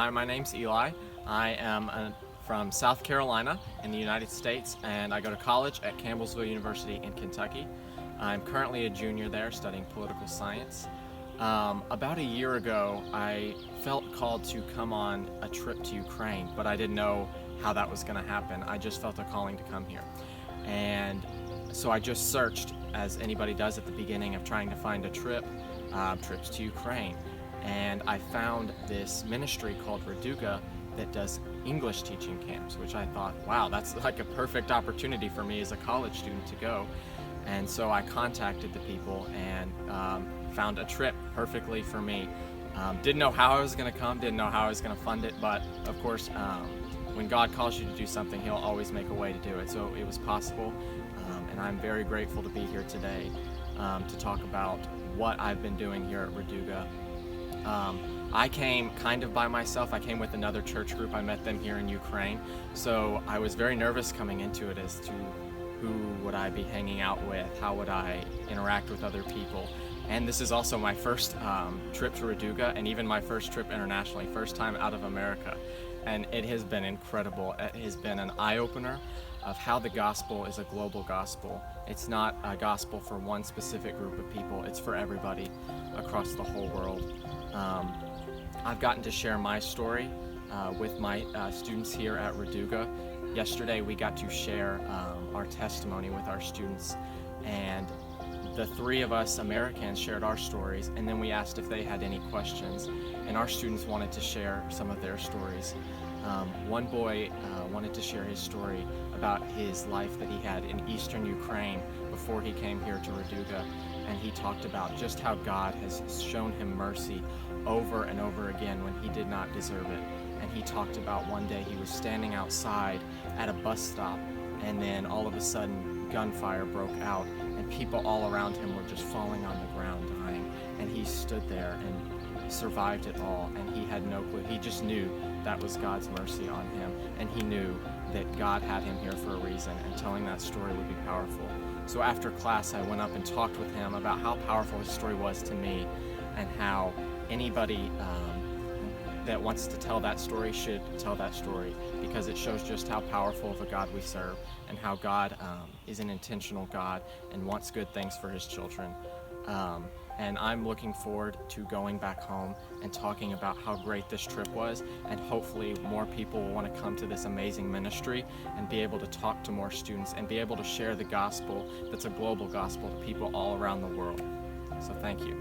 Hi, my name's Eli. I am from South Carolina in the United States, and I go to college at Campbellsville University in Kentucky. I'm currently a junior there studying political science. About a year ago, I felt called to come on a trip to Ukraine, but I didn't know how that was going to happen. I just felt a calling to come here. And so I just searched, as anybody does at the beginning of trying to find a trips to Ukraine. And I found this ministry called Radooga that does English teaching camps, which I thought, wow, that's like a perfect opportunity for me as a college student to go. And so I contacted the people and found a trip perfectly for me. Didn't know how I was going to come, didn't know how I was going to fund it, but of course, when God calls you to do something, He'll always make a way to do it. So it was possible, and I'm very grateful to be here today to talk about what I've been doing here at Radooga. I came kind of by myself. I came with another church group. I met them here in Ukraine. So I was very nervous coming into it as to who would I be hanging out with, how would I interact with other people. And this is also my first trip to Radooga, and even my first trip internationally, first time out of America. And it has been incredible. It has been an eye-opener of how the gospel is a global gospel. It's not a gospel for one specific group of people, it's for everybody across the whole world. I've gotten to share my story with my students here at Radooga. Yesterday we got to share our testimony with our students, and the three of us Americans shared our stories, and then we asked if they had any questions, and our students wanted to share some of their stories. One boy wanted to share his story about his life that he had in eastern Ukraine before he came here to Radooga, and he talked about just how God has shown him mercy over and over again when he did not deserve it. And he talked about one day he was standing outside at a bus stop, and then all of a sudden gunfire broke out, and people all around him were just falling on the ground dying, and he stood there and survived it all, and he had no clue. He just knew that was God's mercy on him, and he knew that God had him here for a reason, and telling that story would be powerful. So after class, I went up and talked with him about how powerful his story was to me, and how anybody that wants to tell that story should tell that story, because it shows just how powerful of a God we serve, and how God is an intentional God and wants good things for His children. And I'm looking forward to going back home and talking about how great this trip was, and hopefully more people will want to come to this amazing ministry and be able to talk to more students and be able to share the gospel that's a global gospel to people all around the world. So thank you.